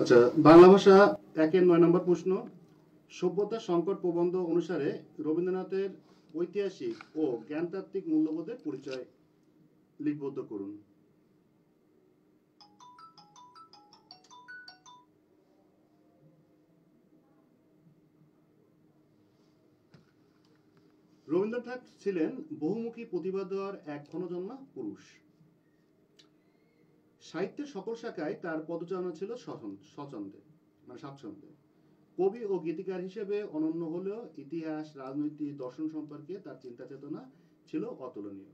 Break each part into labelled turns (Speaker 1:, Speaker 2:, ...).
Speaker 1: আচ্ছা, বাংলা ভাষা 9 নম্বর প্রশ্ন। সভ্যতার সংকট প্রবন্ধ অনুসারে রবীন্দ্রনাথের ঐতিহাসিক ও জ্ঞানতাত্ত্বিক মূল্যবোধের পরিচয় লিপিবদ্ধ করুন। রবীন্দ্রনাথ ছিলেন বহুমুখী প্রতিভা দেওয়ার এক ক্ষণজন্মা পুরুষ। সাহিত্যের সকল শাখায় তার পদচারণা ছিল স্বাচ্ছন্দ্যে। কবি ও গীতিকার হিসেবে অনন্য হলেও ইতিহাস, রাজনীতি, দর্শন সম্পর্কে তার চিন্তা চেতনা ছিল অতুলনীয়।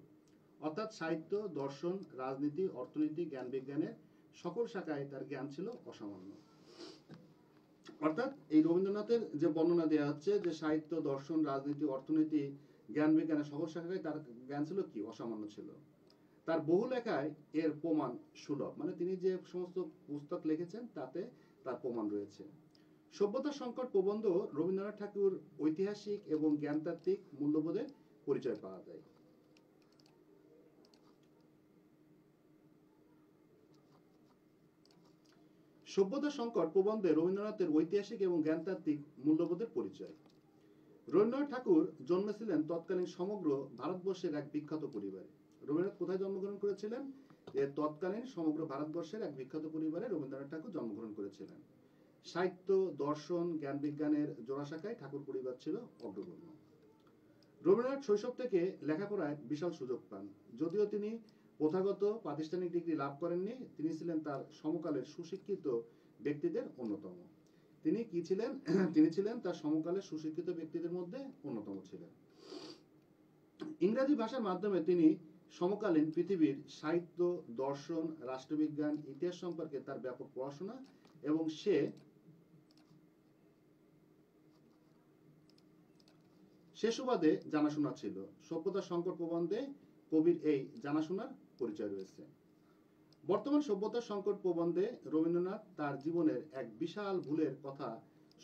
Speaker 1: অর্থাৎ সাহিত্য, দর্শন, রাজনীতি, অর্থনীতি, জ্ঞান বিজ্ঞানের সকল শাখায় তার জ্ঞান ছিল অসামান্য। অর্থাৎ এই রবীন্দ্রনাথের যে বর্ণনা দেওয়া হচ্ছে যে সাহিত্য, দর্শন, রাজনীতি, অর্থনীতি, জ্ঞান বিজ্ঞানের সকল শাখায় তার জ্ঞান ছিল কি অসামান্য ছিল। তার বহু লেখায় এর প্রমাণ সুলভ, মানে তিনি যে সমস্ত পুস্তক লিখেছেন তাতে তার প্রমাণ রয়েছে। সভ্যতার সংকট প্রবন্ধ রবীন্দ্রনাথ ঠাকুর ঐতিহাসিক এবং জ্ঞানতাত্ত্বিক মূল্যবোধের পরিচয় পাওয়া যায়। সভ্যতার সংকট প্রবন্ধে রবীন্দ্রনাথের ঐতিহাসিক এবং জ্ঞানতাত্ত্বিক মূল্যবোধের পরিচয়। রবীন্দ্রনাথ ঠাকুর জন্মেছিলেন তৎকালীন সমগ্র ভারতবর্ষের এক বিখ্যাত পরিবারে। রবীন্দ্রনাথ কোথায় জন্মগ্রহণ করেছিলেন? তৎকালীন সমগ্র ভারতবর্ষের এক বিখ্যাত পরিবারে রবীন্দ্রনাথ ঠাকুর জন্মগ্রহণ করেছিলেন। সাহিত্য, দর্শন, জ্ঞান বিজ্ঞানের জোড়া শাখায় ঠাকুর পরিবার ছিল অগ্রগণ্য। রবীন্দ্রনাথ শৈশব থেকে লেখাপড়ায় বিশাল সুযোগ পান। যদিও তিনি প্রথাগত প্রাতিষ্ঠানিক ডিগ্রি লাভ করেননি, তিনি ছিলেন তার সমকালের সুশিক্ষিত ব্যক্তিদের অন্যতম। তিনি কি ছিলেন? তিনি ছিলেন তার সমকালের সুশিক্ষিত ব্যক্তিদের মধ্যে অন্যতম ছিলেন। ইংরেজি ভাষার মাধ্যমে তিনি সমকালীন পৃথিবীর সাহিত্য, দর্শন, রাষ্ট্রবিজ্ঞান, ইতিহাস সম্পর্কে তার ব্যাপক পড়াশোনা এবং সে সুবাদে জানাশোনা ছিল। সভ্যতার সংকট প্রবন্ধে কবির এই জানাশোনার পরিচয় রয়েছে। বর্তমান সভ্যতার সংকট প্রবন্ধে রবীন্দ্রনাথ তার জীবনের এক বিশাল ভুলের কথা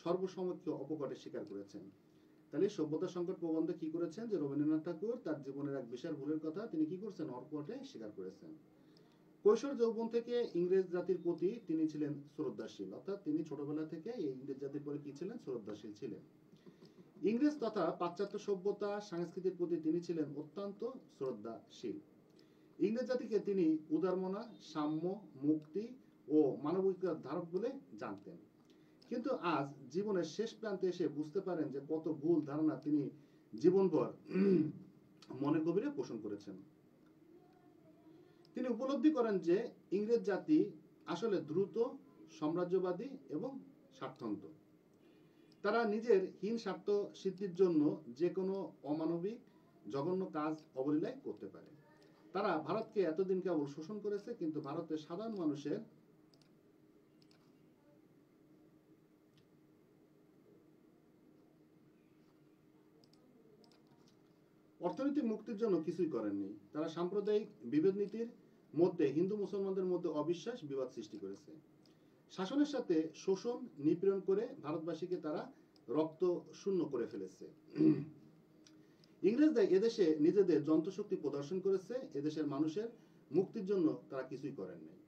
Speaker 1: সর্বসমক্ষে অপকটে স্বীকার করেছেন। তাহলে সভ্যতার সংকট প্রবন্ধে কি করেছেন? যে রবীন্দ্রনাথ ঠাকুর তার জীবনের এক বিশাল ভুলের কথা তিনি কি করছেন? অপকটে স্বীকার করেছেন। কৈশোর যৌবন থেকে ইংরেজ জাতির প্রতি তিনি ছিলেন শ্রদ্ধাশীল, অর্থাৎ তিনি ছোটবেলা থেকে এই ইংরেজ জাতির প্রতি কি ছিলেন? শ্রদ্ধাশীল ছিলেন। ইংরেজ তথা পাশ্চাত্য সভ্যতা সংস্কৃতির প্রতি তিনি ছিলেন অত্যন্ত শ্রদ্ধাশীল। ইংরেজ জাতিকে তিনি উদারমনা, সাম্য, মুক্তি ও মানবিকতার ধারক বলে জানতেন। কিন্তু আজ জীবনের শেষ প্রান্তে এসে বুঝতে পারেন যে কত ভুল ধারণা তিনি জীবনভর মনের গভীরে পোষণ করেছেন। তিনি উপলব্ধি করেন যে ইংরেজ জাতি আসলে দ্রুত, সাম্রাজ্যবাদী এবং স্বার্থান্ত। তারা নিজের হীন স্বার্থ সিদ্ধির জন্য যে কোনো অমানবিক, জঘন্য কাজ অবলীলায় করতে পারে। তারা ভারতকে এতদিন কেবল শোষণ করেছে, কিন্তু ভারতের সাধারণ মানুষের অর্থনৈতিক মুক্তির জন্য কিছুই করেননি। তারা সাম্প্রদায়িক বিভেদ নীতির মধ্যে হিন্দু মুসলমানদের মধ্যে অবিশ্বাস, বিবাদ সৃষ্টি করেছে। শাসনের সাথে শোষণ, নিপীড়ন করে ভারতবাসীকে তারা রক্ত শূন্য করে ফেলেছে। ইংরেজরা এদেশে নিজেদের যন্ত্রশক্তি প্রদর্শন করেছে, এদেশের মানুষের মুক্তির জন্য তারা কিছুই করেন নাই।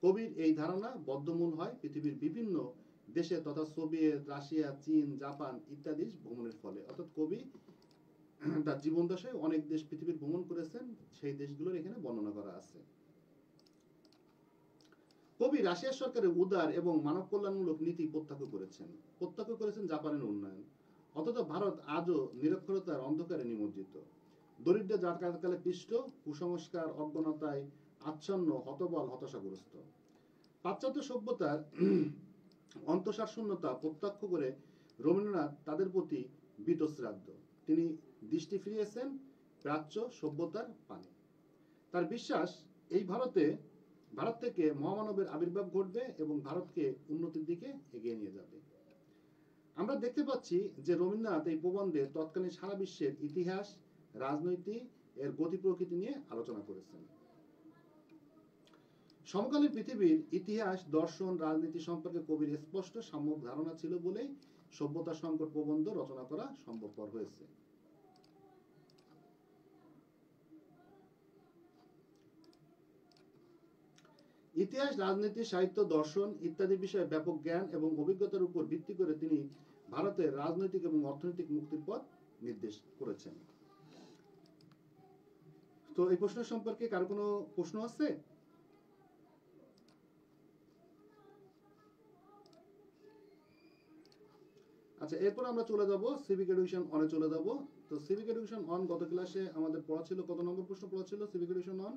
Speaker 1: কবির এই ধারণা বদ্ধমূল হয় পৃথিবীর বিভিন্ন দেশে তথা সোভিয়েত, রাশিয়া, চীন, জাপান ইত্যাদি ভ্রমণের ফলে। অর্থাৎ কবি তার জীবন দশায় অনেক দেশ পৃথিবীর ভ্রমণ করেছেন, সেই দেশগুলোর এখানে বর্ণনা করা আছে। কবি রাশিয়ার সরকারের উদার এবং মানব কল্যাণমূলক নীতি প্রত্যক্ষ করেছেন জাপানের উন্নয়ন। অথচ ভারত আজও নিরক্ষরতার অন্ধকারে নিমজ্জিত, দরিদ্র জাতকালে পিষ্ট, কুসংস্কার, অজ্ঞানতায় আচ্ছন্ন, হতবল, হতাশাগ্রস্ত। পাশ্চাত্য সভ্যতার অন্তঃসার শূন্যতা প্রত্যক্ষ করে রবীন্দ্রনাথ তাদের প্রতি বীতশ্রাদ্ধ। তিনি দৃষ্টি ফিরিয়েছেন প্রাচ্য সভ্যতার পানে। তার বিশ্বাস এই ভারত থেকে মহামানবের আবির্ভাব ঘটবে এবং ভারতকে উন্নতির দিকে এগিয়ে নিয়ে যাবে। আমরা দেখতে পাচ্ছি যে রবীন্দ্রনাথ এই প্রবন্ধে তৎকালীন সারা বিশ্বের ইতিহাস, রাজনৈতিক এর গতি প্রকৃতি নিয়ে আলোচনা করেছেন। সমকালীন পৃথিবীর ইতিহাস, দর্শন, রাজনীতি সম্পর্কে কবির স্পষ্ট সম্যক ধারণা ছিল বলেই সভ্যতার সংকট প্রবন্ধ রচনা করা সম্ভবপর হয়েছে। ইতিহাস, রাজনীতি, সাহিত্য, দর্শন ইত্যাদি বিষয়ে ব্যাপক জ্ঞান এবং অভিজ্ঞতার উপর ভিত্তি করে তিনি ভারতের রাজনৈতিক এবং অর্থনৈতিক মুক্তির পথ নির্দেশ করেছেন। তো এই প্রশ্ন সম্পর্কে কারো কোনো প্রশ্ন আছে? আচ্ছা, এরপর আমরা চলে যাব সিভিক এডুকেশন অনে চলে যাব। তো সিভিক এডুকেশন অন গত ক্লাসে আমাদের পড়া ছিল, কত নম্বর প্রশ্ন পড়া ছিল সিভিক এডুকেশন অন?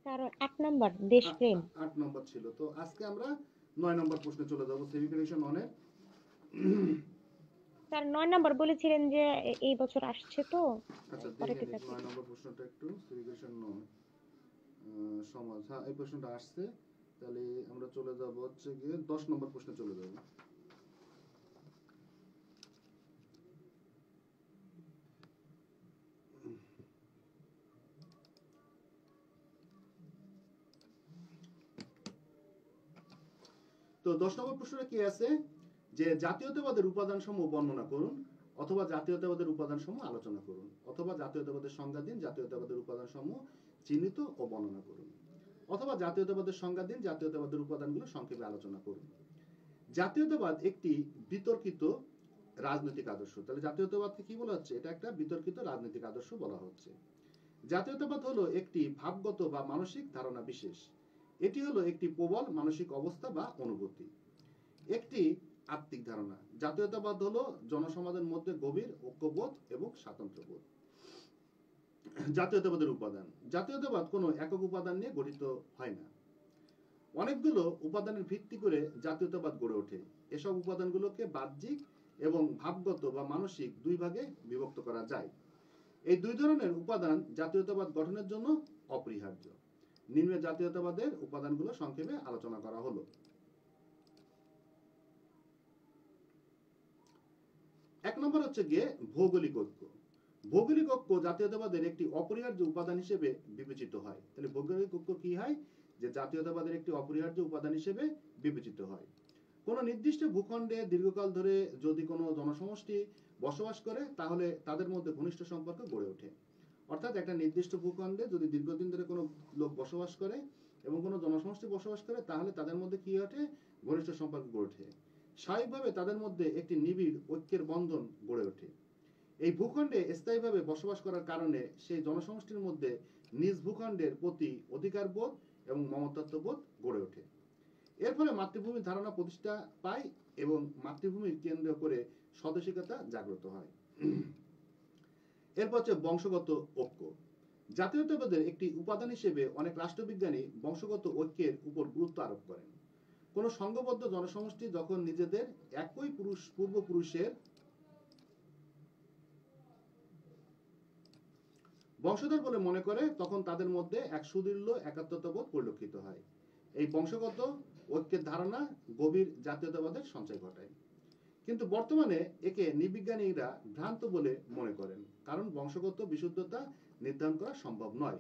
Speaker 2: কারণ 8 নাম্বার দেশপ্রেম।
Speaker 1: 8 নম্বর ছিল। তো আজকে আমরা 9 নম্বর প্রশ্নে চলে যাব সিভিক এডুকেশন অনের।
Speaker 2: স্যার 9 নাম্বার বলেছিলেন যে এই বছর আসছে, তো
Speaker 1: আচ্ছা,
Speaker 2: পরে
Speaker 1: দেখে
Speaker 2: ঠিক
Speaker 1: নিই
Speaker 2: আছে।
Speaker 1: 9 নম্বর প্রশ্নটা একটু। সিভিক এডুকেশন 9 সমাজ, হ্যাঁ এই প্রশ্নটা আসছে। তাহলে আমরা চলে যাব হচ্ছে গিয়ে 10 নম্বর প্রশ্নে চলে যাব। তো 10 নম্বর প্রশ্নটা কি আছে, যে জাতীয়তাবাদের উপাদানসমূহ বর্ণনা করুন, অথবা জাতীয়তাবাদের উপাদানসমূহ আলোচনা করুন, অথবা জাতীয়তাবাদের সংজ্ঞা দিন, জাতীয়তাবাদের উপাদানসমূহ চিহ্নিত ও বর্ণনা করুন, অথবা জাতীয়তাবাদের সংজ্ঞা দিন, জাতীয়তাবাদের উপাদানগুলো সংক্ষেপে আলোচনা করুন। জাতীয়তাবাদ একটি বিতর্কিত রাজনৈতিক আদর্শ। তাহলে জাতীয়তাবাদকে কি বলা হচ্ছে? এটা একটা বিতর্কিত রাজনৈতিক আদর্শ বলা হচ্ছে। জাতীয়তাবাদ হলো একটি ভাবগত বা মানসিক ধারণা বিশেষ। এটি হলো একটি প্রবল মানসিক অবস্থা বা অনুভূতি, একটি আত্মিক ধারণা। জাতীয়তাবাদ হলো জনসমাজের মধ্যে গভীর ঐক্যবোধ এবং স্বাতন্ত্র্যবোধ। জাতীয়তাবাদের উপাদান। জাতীয়তাবাদ কোনো একক উপাদান নিয়ে গঠিত হয় না, অনেকগুলো উপাদানের ভিত্তি করে জাতীয়তাবাদ গড়ে ওঠে। এসব উপাদানগুলোকে বাহ্যিক এবং ভাবগত বা মানসিক দুই ভাগে বিভক্ত করা যায়। এই দুই ধরনের উপাদান জাতীয়তাবাদ গঠনের জন্য অপরিহার্য। নিম্নে জাতীয়তাবাদের উপাদানগুলো সংক্ষেপে আলোচনা করা হলো। এক নম্বর হচ্ছে গিয়ে ভৌগোলিক ঐক্য। ভৌগোলিক ঐক্য জাতীয়তাবাদের একটি অপরিহার্য উপাদান হিসেবে বিবেচিত হয়। তাহলে ভৌগোলিক ঐক্য কি হয়? যে জাতীয়তাবাদের একটি অপরিহার্য উপাদান হিসেবে বিবেচিত হয়। কোনো নির্দিষ্ট ভূখণ্ডে দীর্ঘকাল ধরে যদি কোনো জনসমষ্টি বসবাস করে, তাহলে তাদের মধ্যে ঘনিষ্ঠ সম্পর্ক গড়ে ওঠে। অর্থাৎ একটা নির্দিষ্ট ভূখণ্ডে যদি দীর্ঘদিন ধরে কোনো লোক বসবাস করে এবং কোনো জনসমষ্টি বসবাস করে, তাহলে তাদের মধ্যে কি ওঠে? ঘনিষ্ঠ সম্পর্ক গড়ে ওঠে। স্বাভাবিকভাবে তাদের মধ্যে একটি নিবিড় ঐক্যের বন্ধন গড়ে ওঠে। এই ভূখণ্ডে স্থায়ীভাবে বসবাস করার কারণে সেই জনসমষ্টির মধ্যে নিজ ভূখণ্ডের প্রতি অধিকারবোধ এবং মমতাত্ত্ববোধ গড়ে ওঠে। এর ফলে মাতৃভূমির ধারণা প্রতিষ্ঠা পায় এবং মাতৃভূমির কেন্দ্র করে স্বদেশিকতা জাগ্রত হয়। এরপর হচ্ছে বংশগত ঐক্য। জাতীয়তাবাদের একটি উপাদান হিসেবে অনেক রাষ্ট্রবিজ্ঞানী বংশগত ঐক্যের উপর গুরুত্ব আরোপ করেন। কোন সংঘবদ্ধ জনসমষ্টি যখন নিজেদের একই পূর্বপুরুষের বংশধর বলে মনে করে, তখন তাদের মধ্যে এক সুদৃঢ় একাত্মতাবোধ পরিলক্ষিত হয়। এই বংশগত ঐক্যের ধারণা গভীর জাতীয়তাবাদের সঞ্চয় ঘটায়। কিন্তু বর্তমানে একে নৃবিজ্ঞানীরা ভ্রান্ত বলে মনে করেন, কারণ বংশগত বিশুদ্ধতা নির্ধারণ করা সম্ভব নয়।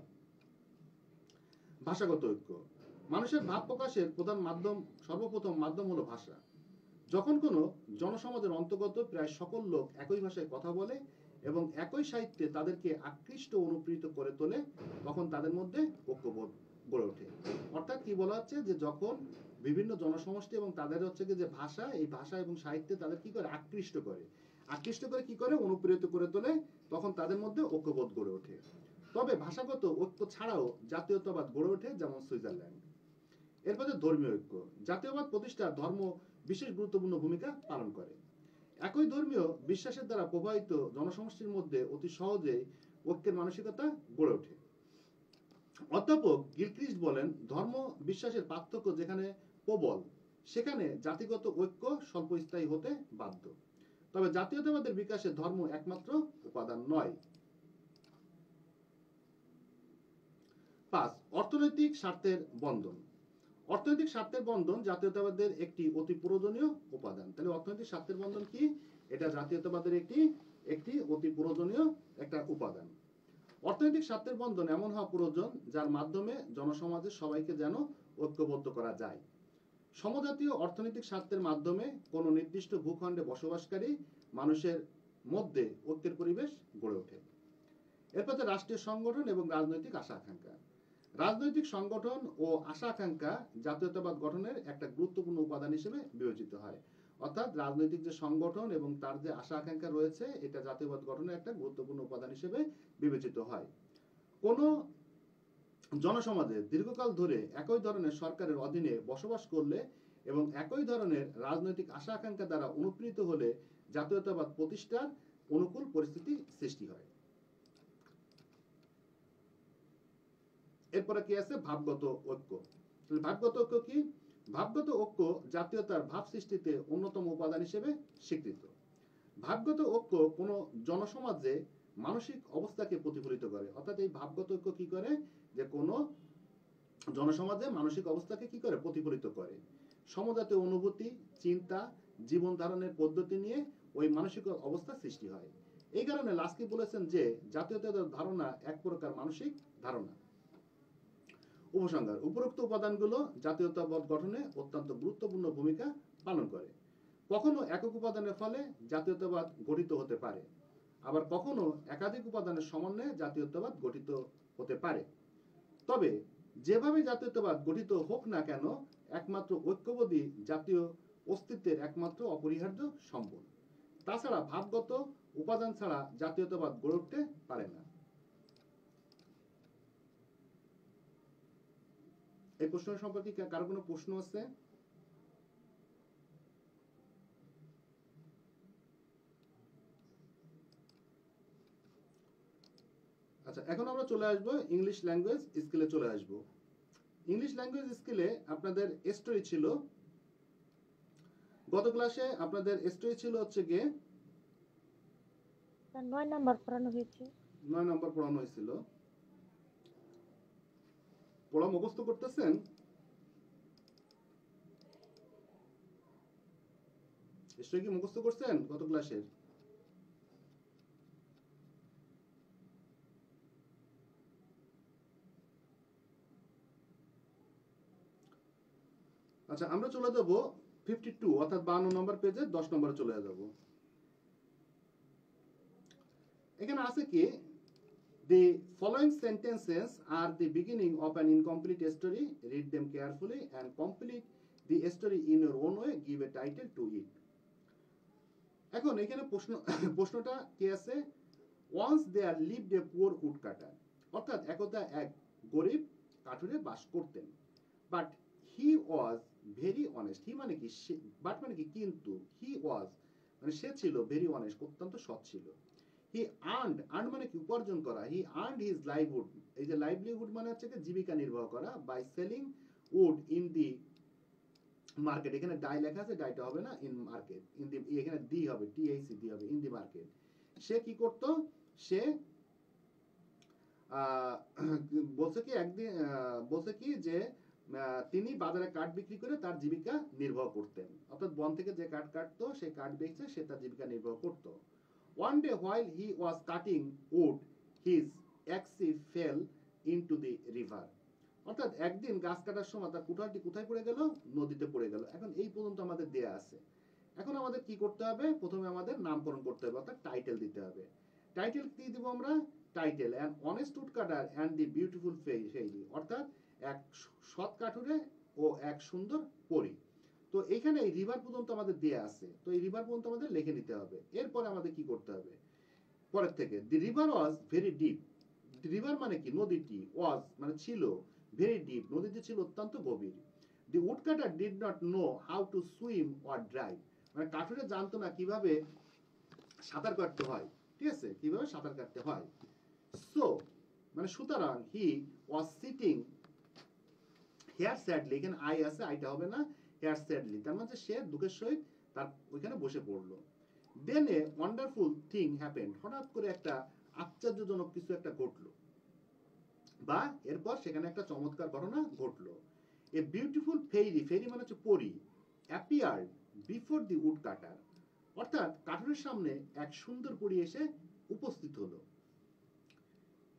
Speaker 1: ভাষাগত ঐক্য। মানুষের ভাব প্রকাশের সর্বপ্রথম মাধ্যম হলো ভাষা। যখন কোনো জনসমাজের অন্তর্গত প্রায় সকল লোক একই ভাষায় কথা বলে এবং একই সাহিত্যে তাদেরকে আকৃষ্ট অনুপ্রেরিত করে তোলে, তখন তাদের মধ্যে ঐক্যবোধ গড়ে ওঠে। অর্থাৎ কি বলা হচ্ছে, যে যখন বিভিন্ন জনসমষ্টি এবং তাদের হচ্ছে যে ভাষা, এই ভাষা এবং সাহিত্যে তাদের কি করে? আকৃষ্ট করে কি করে? অনুপ্রেরিত করে তোলে, তখন তাদের মধ্যে ঐক্যবোধ গড়ে ওঠে। তবে ভাষাগত ঐক্য ছাড়াও জাতীয়তাবাদ গড়ে ওঠে, যেমন সুইজারল্যান্ড। এরপর ধর্মীয় ঐক্য। জাতীয়বাদ প্রতিষ্ঠা ধর্ম বিশেষ গুরুত্বপূর্ণ ভূমিকা পালন করে। একই ধর্মীয় বিশ্বাসের দ্বারা প্রভাবিত জনসমষ্টির মধ্যে অতি সহজে ঐক্যের মানসিকতা গড়ে ওঠে। অধ্যাপক গিলক্রিস্ট বলেন, ধর্ম বিশ্বাসের পার্থক্য যেখানে প্রবল, সেখানে জাতিগত ঐক্য স্বল্পস্থায়ী হতে বাধ্য। তবে জাতীয়তাবাদের বিকাশে ধর্ম একমাত্র উপাদান নয়। 5. অর্থনৈতিক স্বার্থের বন্ধন। অর্থনৈতিক স্বার্থের বন্ধন জাতীয়তাবাদের একটি অতি প্রয়োজনীয় উপাদান। তাহলে অর্থনৈতিক স্বার্থের বন্ধন কি? এটা জাতীয়তাবাদের একটি অতি প্রয়োজনীয় একটা উপাদান। অর্থনৈতিক স্বার্থের বন্ধন এমন হওয়া প্রয়োজন যার মাধ্যমে জনসমাজের সবাইকে যেন ঐক্যবদ্ধ করা যায়। সমজাতীয় অর্থনৈতিক স্বার্থের মাধ্যমে কোনো নির্দিষ্ট ভূখণ্ডে বসবাসকারী মানুষের মধ্যে ঐক্যের পরিবেশ গড়ে ওঠে। এরপর রাষ্ট্রীয় সংগঠন এবং রাজনৈতিক আশা আকাঙ্ক্ষা। রাজনৈতিক সংগঠন ও আশা আকাঙ্ক্ষা জাতীয়তাবাদ গঠনের একটা গুরুত্বপূর্ণ উপাদান হিসেবে বিবেচিত হয়। অর্থাৎ রাজনৈতিক যে সংগঠন এবং তার যে আশা আকাঙ্ক্ষা রয়েছে এটা জাতীয়তাবাদ গঠনের একটা গুরুত্বপূর্ণ উপাদান হিসেবে বিবেচিত হয়। কোনো জনসমাজে দীর্ঘকাল ধরে একই ধরনের সরকারের অধীনে বসবাস করলে এবং একই ধরনের রাজনৈতিক আশা আকাঙ্ক্ষা দ্বারা অনুপ্রাণিত হলে জাতীয়তাবাদ প্রতিষ্ঠার অনুকূল পরিস্থিতি সৃষ্টি হয়। এরপরে কি আছে? ভাবগত ঐক্য। ভাবগত ঐক্য কি? ভাবগত ঐক্য জাতীয়তার ভাব সৃষ্টিতে অন্যতম উপাদান হিসেবে স্বীকৃত। ভাবগত ঐক্য কোনো জনসমাজে মানসিক অবস্থাকে প্রতিফলিত করে। অর্থাৎ এই ভাবগত ঐক্য কি করে? যে কোনো জনসমাজে মানসিক অবস্থাকে কি করে? প্রতিফলিত করে। সমজাতীয় অনুভূতি, চিন্তা, জীবন ধারণের পদ্ধতি নিয়ে ওই মানসিক অবস্থা সৃষ্টি হয়। এই কারণে লাস্কি বলেছেন যে জাতীয়তাবাদের ধারণা এক প্রকার মানসিক ধারণা। উপসংহার: উপরোক্ত উপাদানগুলো জাতীয়তাবাদ গঠনে অত্যন্ত গুরুত্বপূর্ণ ভূমিকা পালন করে। কখনো একক উপাদানের ফলে জাতীয়তাবাদ গঠিত হতে পারে, আবার কখনো একাধিক উপাদানের সমন্বয়ে জাতীয়তাবাদ গঠিত হতে পারে। তবে যেভাবে জাতীয়তাবাদ গঠিত হোক না কেন, একমাত্র ঐক্যবোধই জাতীয় অস্তিত্বের একমাত্র অপরিহার্য সম্বল। তাছাড়া ভাবগত উপাদান ছাড়া জাতীয়তাবাদ গড়ে উঠতে পারে না। এই প্রশ্ন সম্পর্কে কারো কোনো প্রশ্ন আছে? আচ্ছা, এখন আমরা চলে আসব ইংলিশ ল্যাঙ্গুয়েজ স্কিলে চলে আসব। ইংলিশ ল্যাঙ্গুয়েজ স্কিলে আপনাদের স্টোরি ছিল, গত ক্লাসে আপনাদের স্টোরি ছিল হচ্ছে গিয়ে
Speaker 2: 9 নাম্বার পড়ানো হয়েছে।
Speaker 1: 9 নম্বর পড়ানো হয়েছিল। পড়া মুখস্থ করতেছেন? স্টোরি কি মুখস্থ করছেন গত ক্লাসের? আচ্ছা, আমরা চলে যাব 52 অর্থাৎ 52 নম্বর পেজে 10 নম্বরে চলে যাব। এখানে আছে কি? The following sentences are the beginning of an incomplete story. Read them carefully and complete the story in your own way. Give a title to it. এখন এখানে প্রশ্নটা কি আছে? Once there lived a poor woodcutter. অর্থাৎ একদা এক গরিব কাঠুরে বাস করতেন। But he was very honest. He মানে কি? বাট মানে কি? কিন্তু। He was মানে সে ছিল very honest, অত্যন্ত সৎ ছিল। He earned মানে কি? উপার্জন করা। He earned his livelihood. এই যে livelihood মানে হচ্ছে কি? জীবিকা নির্বাহ করা by selling wood in the market. এখানে ডাই লেখা আছে, ডাইটা হবে না, ইন মার্কেট। ইন দি এখানে দি হবে, টিআইসি দি হবে, ইন দি মার্কেট। সে কি করত? সে বলছে কি একদিন বলছে কি যে তিনি বাজারে কাঠ বিক্রি করে তার জীবিকা নির্বাহ করতেন। অর্থাৎ বন থেকে যে কাঠ কাটতো সেই কাঠ বেচে সে তার জীবিকা নির্বাহ করত। One day while he was cutting wood, his axe fell into the river. অর্থাৎ একদিন গাছ কাটার সময় তার কুঠারটি কোথায় পড়ে গেল? নদীতে পড়ে গেল। এখন এই পর্যন্ত আমাদের দেয়া আছে। এখন আমাদের কি করতে হবে? প্রথমে আমাদের নামকরণ করতে হবে, অর্থাৎ টাইটেল দিতে হবে। টাইটেল কি দিব আমরা? Title an honest woodcutter and the beautiful fairy, অর্থাৎ এক সৎ কাঠুরে ও এক সুন্দর পরী। তো এইখানে এই রিভার পর্যন্ত আমাদের দেয়া আছে, তো এই রিভার পর্যন্ত আমাদের লিখে নিতে হবে। এরপরে আমাদের কি করতে হবে? পরের থেকে the river was very deep. River মানে কি? নদীটি। ওয়াজ মানে ছিল, ভেরি ডিপ নদীটি ছিল অত্যন্ত গভীর। The woodcutter did not know how to swim or drive, মানে কাঠুরে জানতো না কিভাবে সাঁতার কাটতে হয়। ঠিক আছে, কিভাবে সাঁতার কাটতে হয়। সো মানে সুতরাং হি ওয়াজ সিটিং হেয়ার স্যাডলি, এখানে আই আছে, আইটা হবে না, হেয়ার স্যাডলি তার মানে সে দুঃখের সহিত তার ওইখানে বসে পড়লো। দেন এ ওয়ান্ডারফুল থিং হ্যাপেন্ড, হঠাৎ করে একটা আশ্চর্যজনক কিছু একটা ঘটলো, বা এরপর সেখানে একটা চমৎকার ঘটনা ঘটলো। এ বিউটিফুল ফেইরি, ফেইরি মানে হচ্ছে পরী, appeared before the woodcutter, অর্থাৎ কাঠুরের সামনে এক সুন্দর পরী এসে উপস্থিত হলো।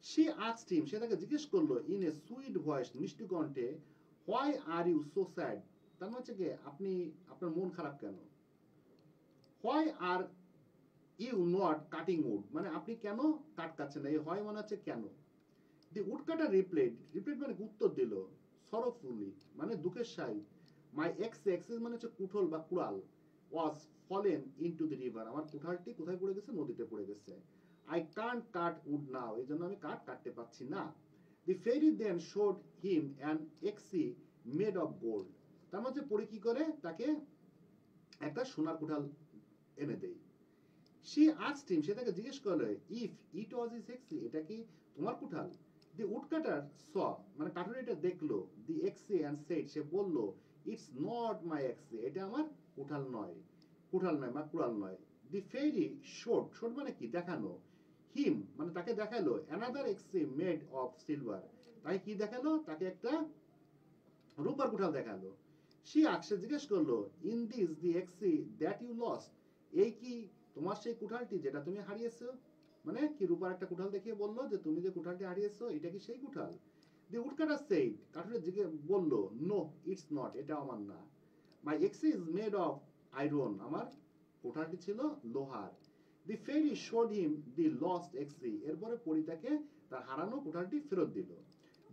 Speaker 1: সে আস্কড হিম, সে তাকে জিজ্ঞেস করলো, ইন এ সুইট ভয়েস, মিষ্টি কণ্ঠে, why are you so sad, তার মানে হচ্ছে কি আপনি, আপনার মন খারাপ কেন? Why are you not cutting wood, মানে আপনি কেন কাঠ কাটছেন না? এই হয় মানে হচ্ছে কেন। দি উডকাটার রিপ্লাইড মানে উত্তর দিল সরফুলি মানে দুঃখের সহিত মাই এক্স মানে হচ্ছে কুঠল বা কুড়াল was fallen into the river, আমার কুঠারটি কোথায় পড়ে গেছে? নদীতে পড়ে গেছে। I can't cut wood now, এই জন্য আমি কাঠ কাটতে পারছি না। The fairy then showed him an axe made of gold, তার মধ্যে পড়ে কি করে তাকে একটা সোনার কুঠাল এনে দেয়। সে আস্কড হিম, সে তাকে জিজ্ঞেস করলো ইফ ইট ওয়াজ ইজ এক্সি, এটা কি তোমার কুঠাল? দি উডকাটার স মানে কাঠুরে এটা দেখলো দি এক্সি অ্যান্ড সেড, সে বলল ইটস নট মাই এক্সি, এটা আমার কুঠাল নয়, কুঠাল নয় বা কুড়াল নয়। দি ফেরি শোড মানে কি দেখানো, হিম মানে তাকে দেখালো অ্যানাদার এক্সি মেড অফ সিলভার, তাকে কি দেখালো? তাকে একটা রূপার কুঠাল দেখালো। সে আকসে জিজ্ঞেস করলো is this the axe that you lost, এই কি তোমার সেই কুঠালটি যেটা তুমি হারিয়েছো? মানে কি রূপার একটা কুঠাল দেখিয়ে বললো যে তুমি যে কুঠালটি হারিয়েছো এটা কি সেই কুঠাল? দি উডকাটার সেইড, কাঠুরে জিজ্ঞেস বললো নো ইটস নট, এটা আমার না। মাই এক্সি ইজ মেড অফ আয়রন, আমার কুঠালটি ছিল লোহার। দি ফেরি শোড হিম দি লস্ট এক্সি, এরপরে পরিতাকে তার হারানো কুঠালটি ফেরত দিল।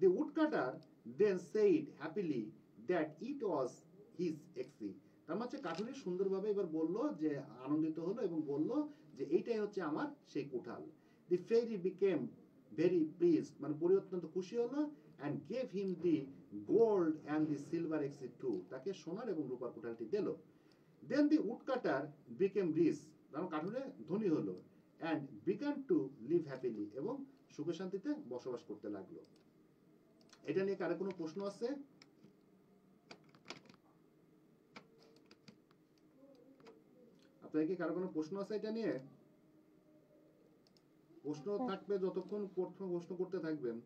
Speaker 1: The woodcutter then said happily that it was his axe, তার মানে কাঠুরি সুন্দরভাবে এবার বললো যে আনন্দিত হলো এবং বলল যে এইটাই হচ্ছে আমার সেই কুঠাল। The fairy became very pleased, মানে পরি অত্যন্ত খুশি হলো and gave him the gold and the silver axe too, তাকে সোনার এবং রূপার কুঠালটি দিল। Then the woodcutter became rich, কারণ কাঠুরে ধনী হলো and began to live happily, এবং সুখে শান্তিতে বসবাস করতে লাগলো। এটা নিয়ে কারো কোনো প্রশ্ন আছে? আপনার কি কারো কোনো প্রশ্ন আছে এটা নিয়ে? প্রশ্ন থাকবে যতক্ষণ প্রশ্ন করতে থাকবেন,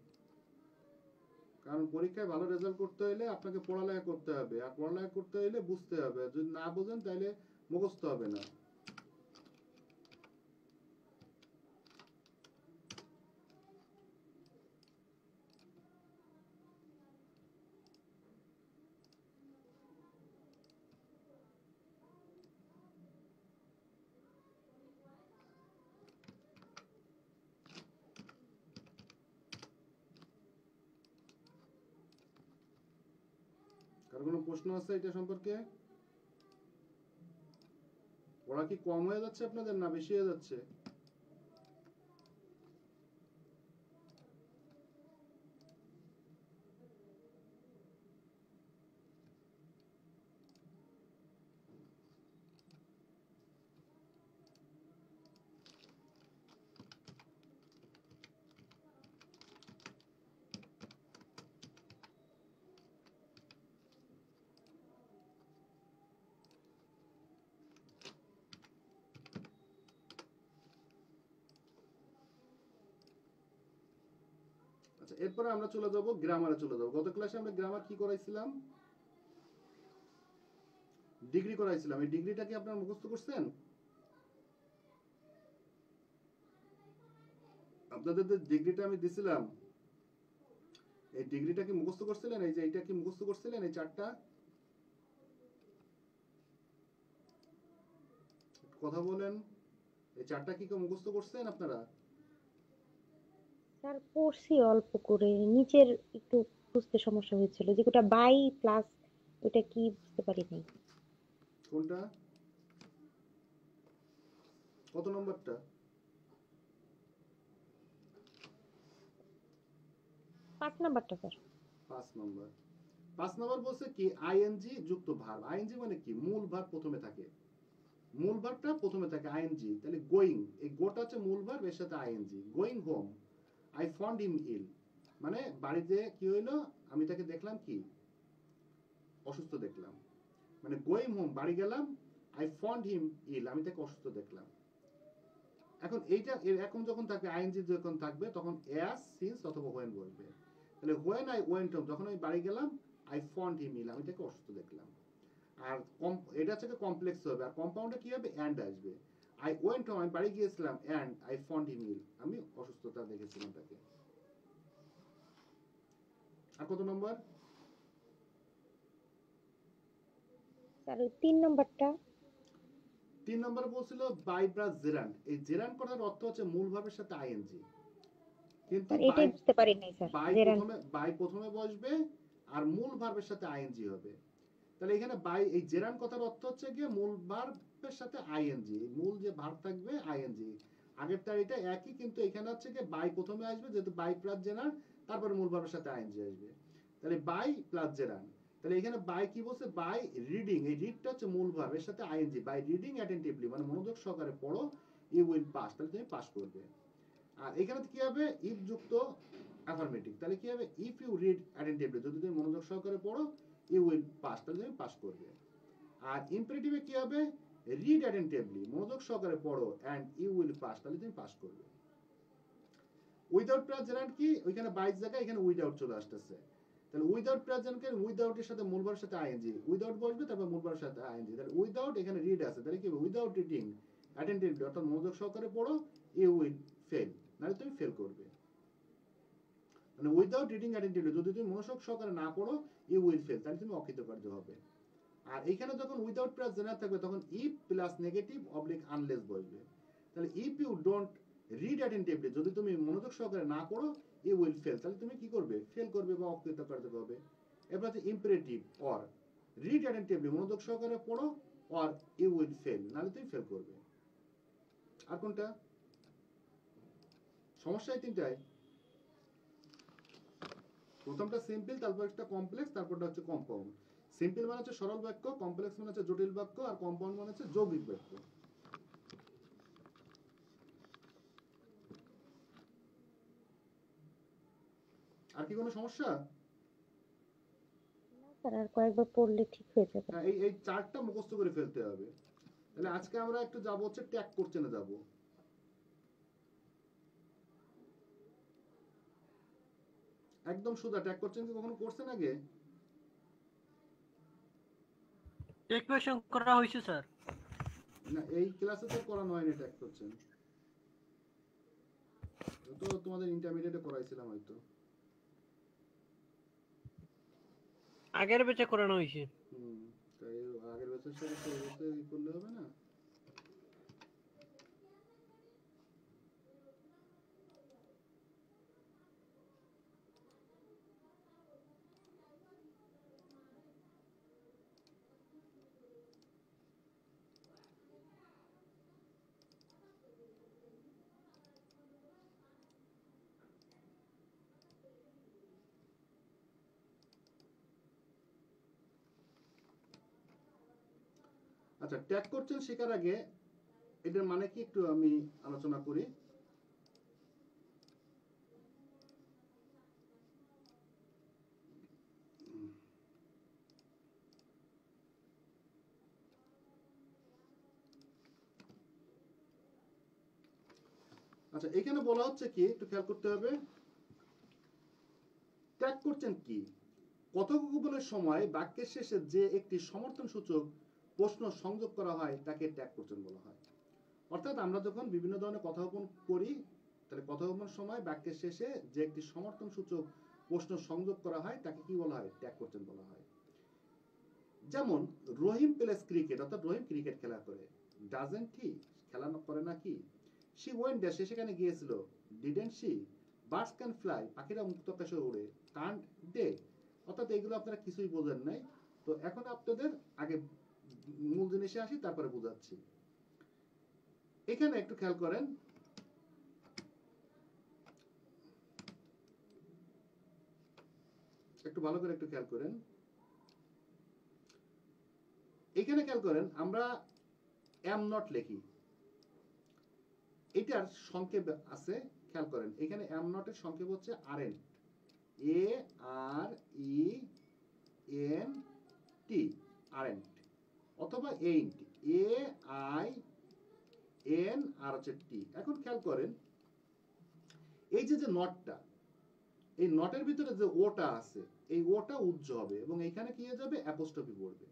Speaker 1: কারণ পরীক্ষায় ভালো রেজাল্ট করতে হলে আপনাকে পড়ালেখা করতে হবে, আর পড়ালেখা করতে হলে বুঝতে হবে, যদি না বোঝেন তাহলে মুখস্থ হবে না। কারো কোনো প্রশ্ন আছে এটা সম্পর্কে? পড়া কি কম হয়ে যাচ্ছে আপনাদের না বেশি হয়ে যাচ্ছে? আচ্ছা, এরপরে আমরা চলে যাব গ্রামারে চলে যাব। গত ক্লাসে আমরা গ্রামার কি করাইছিলাম? ডিগ্রি করাইছিলাম। এই ডিগ্রিটা কি আপনারা মুখস্থ করছেন? আপনাদের যে ডিগ্রিটা আমি দিছিলাম এই ডিগ্রিটা কি মুখস্থ করছিলেন? এই যে এটা কি মুখস্থ করছিলেন এই চারটা? কথা বলেন, এই চারটা কি কেউ মুখস্থ করছেন আপনারা?
Speaker 2: স্যার পড়ছি অল্প করে, নিচের একটু বুঝতে সমস্যা হয়েছিল, যে ওটা বাই প্লাস ওটা কি বুঝতে পারি নাই।
Speaker 1: কোনটা? কত নম্বরটা?
Speaker 2: 5 নাম্বারটা স্যার।
Speaker 1: 5 নম্বর। 5 নম্বর বলছে কি আইএনজি যুক্ত ভার্ব। আইএনজি মানে কি? মূল ভার্ব প্রথমে থাকে, মূল ভার্বটা প্রথমে থাকে আইএনজি। তাহলে গোয়িং, এই গোটা হচ্ছে মূল ভার্ব, এর সাথে I N G. Going home I found him ill, মানে বাড়িতে কি হইলো আমি তাকে দেখলাম কি অসুস্থ দেখলাম। মানে গোয়িং হোম বাড়ি গেলাম, আই ফাউন্ড হিম ইল আমি তাকে অসুস্থ দেখলাম। এখন এইটা এখন যখন থাকবে আইএনজি যখন থাকবে তখন অ্যাজ সিন্স অথবা হোয়েন বলবে। তাহলে হোয়েন আই ওয়েন্ট হোম, যখন আমি বাড়ি গেলাম, আই ফাউন্ড হিম ইল আমি তাকে অসুস্থ দেখলাম। আর এটা হচ্ছে কমপ্লেক্স হবে, আর কম্পাউন্ডে কি হবে? অ্যান্ড আসবে। আই ওয়েন্ট হোম আমি বাড়ি গিয়েছিলাম, অ্যান্ড আই ফাউন্ড হিম ইল আমি অসুস্থতা দেখেছিলাম তাকে। আর কত নম্বর?
Speaker 2: স্যার 3 নাম্বারটা।
Speaker 1: 3 নম্বর বলছিল বাই প্লাস জেরান্ড। এই জেরান্ড কথার অর্থ হচ্ছে মূল ভাবের সাথে আইএনজি। কিন্তু
Speaker 2: স্যার
Speaker 1: বাই
Speaker 2: এটাই বুঝতে পারি নাই স্যার, জেরান।
Speaker 1: বাই প্রথমে বসবে আর মূল ভার্বের সাথে আইএনজি হবে। তাহলে এখানে বাই এই জেরান কথার অর্থ হচ্ছে গিয়ে মূল ভার্বের সাথে আইএনজি, মূল যে ভার্ব থাকবে আইএনজি। আগেরটার এটা একই, কিন্তু এখানে হচ্ছে গিয়ে বাই প্রথমে আসবে, যেহেতু বাই প্লাস জেরান, তারপরে মূল ভার্বের সাথে আইএনজি আসবে। তাহলে বাই প্লাস জেরান। তাহলে এখানে বাই কি বলছে, বাই রিডিং, এই রিডটা হচ্ছে মূল ভার্ব, এর সাথে আইএনজি, বাই রিডিং অ্যাটেন্টিভলি, মানে মনোযোগ সহকারে পড়ো, ইউ উইল পাস, তাহলে তুমি পাস করবে। আর এখানে কি হবে, ইফ যুক্ত অ্যাফার্মেটিভ, তাহলে কি হবে, ইফ ইউ রিড অ্যাটেন্টিভলি, যদি তুমি মনোযোগ সহকারে পড়ো, ইউ উইল পাস, তাহলে তুমি পাস করবে। আর ইম্পারেটিভে কি হবে, রিড অ্যাটেন্টিভলি, মনোযোগ সহকারে পড়ো, এন্ড ইউ উইল পাস, তাহলে তুমি পাস করবে। উইদাউট প্রেজেন্ট কি, ওইখানে 22 জায়গায় এখানে উইদাউট চলে আসতেছে। তাহলে উইদাউট প্রেজেন্টকে উইদাউট এর সাথে মূল ভার্বের সাথে আইএনজি, উইদাউট বসবে তারপর মূল ভার্বের সাথে আইএনজি। তাহলে উইদাউট এখানে রিড আছে, তাহলে কি উইদাউট রিডিং অ্যাটেন্টিভলি, অর্থাৎ মনোযোগ সহকারে পড়ো, ইউ উইল ফেল, নাহলে তুমি ফেল করবে। মানে উইদাউট রিডিং অ্যাটেন্টিভলি, যদি তুমি মনোযোগ সহকারে না পড়ো, ইউ উইল ফেল, তাহলে তুমি অকৃতকার্য হবে। আর এখানে যখন উইদাউট প্লাস জেনারেল থাকবে, তখন if plus negative oblique unless বসবে। তাহলে if you don't read attentively, যদি তুমি মনোযোগ সহকারে না পড়ো, ইউ উইল ফেল, তাহলে তুমি কি করবে, ফেল করবে বা অকৃতকার্য হবে। এরপর হচ্ছে ইম্পারেটিভ, অর রিড অ্যাটেন্টিভলি, মনোযোগ সহকারে পড়ো, অর ইউ উইল ফেল, নাহলে তুমি ফেল করবে। আর কোনটা সমস্যা, এই তিনটাই। প্রথমটা সিম্পল, তারপর একটা কমপ্লেক্স, তারপরটা হচ্ছে কম্পাউন্ড। সিম্পল মানে হচ্ছে সরল বাক্য, কমপ্লেক্স মানে হচ্ছে জটিল বাক্য, আর কম্পাউন্ড মানে হচ্ছে যৌগিক বাক্য। আর কি কোনো সমস্যা?
Speaker 2: না স্যার, আর কয়েকবার পড়লে ঠিক হয়ে যাবে।
Speaker 1: হ্যাঁ, এই এই চারটা মুখস্থ করে ফেলতে হবে। তাহলে আজকে আমরা একটু যাবো হচ্ছে ট্যাগ কোশ্চেনে যাব। একদম সোজা ট্যাগ কোশ্চেন, কি কখনো করছেন আগে?
Speaker 3: ইকুয়েশন করা হয়েছে স্যার।
Speaker 1: না, এই ক্লাসে তো করানো হয়নি ট্যাগ কোশ্চেন, তো তোমাদের ইন্টারমিডিয়েটে করাইছিলাম হয়তো।
Speaker 3: আগের ব্যাচে করানো হয়েছে।
Speaker 1: হুম, তাই আগের বছর সাথে তো এই বছর করলে হবে না। আচ্ছা, ট্যাগ কোশ্চেন শেখার আগে এটার মানে কি একটু আমি আলোচনা করি। আচ্ছা, এখানে বলা হচ্ছে কি, একটু খেয়াল করতে হবে, ট্যাগ করছেন কি, কথোপকথনের সময় বাক্যের শেষে যে একটি সমর্থন সূচক প্রশ্ন সংযোগ করা হয় তাকে ট্যাগ করছেন বলা হয়। অর্থাৎ আমরা যখন বিভিন্ন ধরনের কথোপকথন করি, তাহলে কথোপকথনের সময় বাক্যের শেষে যে একটি সমর্থন সূচক প্রশ্ন সংযোগ করা হয় তাকে কি বলা হয়, ট্যাগ করছেন বলা হয়। যেমন রহিম প্লেস ক্রিকেট, অর্থাৎ রহিম ক্রিকেট খেলা করে। ডাজেন্ট হি, খেলা করে না কি। শি ওয়েন্ট দেয়ার, সে সেখানে গিয়েছিল। Didn't she, birds can fly, পাখিরা মুক্ত আকাশে ওড়ে। কান্ট দে, অর্থাৎ এগুলো আপনারা কিছুই বোঝেন নাই। তো এখন আপনাদের আগে মূল জিনিসে আসি, তারপরে বোঝাচ্ছি। এখানে একটু খেয়াল করেন, একটু ভালো করে একটু খেয়াল করেন। এখানে খেয়াল করেন, আমরা এম নট লিখি, এটার সংক্ষেপ আছে, খেয়াল করেন এখানে এম নট এর সংক্ষেপ হচ্ছে আরএন, এ আর ই এন টি, আরএন্ট, অথবা এইন্ট, এ আই এন আর হচ্ছে টি। এখন খেয়াল করেন, এই যে যে নটটা, এই নটের ভিতরে যে ওটা আছে, এই ওটা উজ্জ হবে এবং এখানে কি হয়ে যাবে, অ্যাপোস্ট্রফি পড়বে।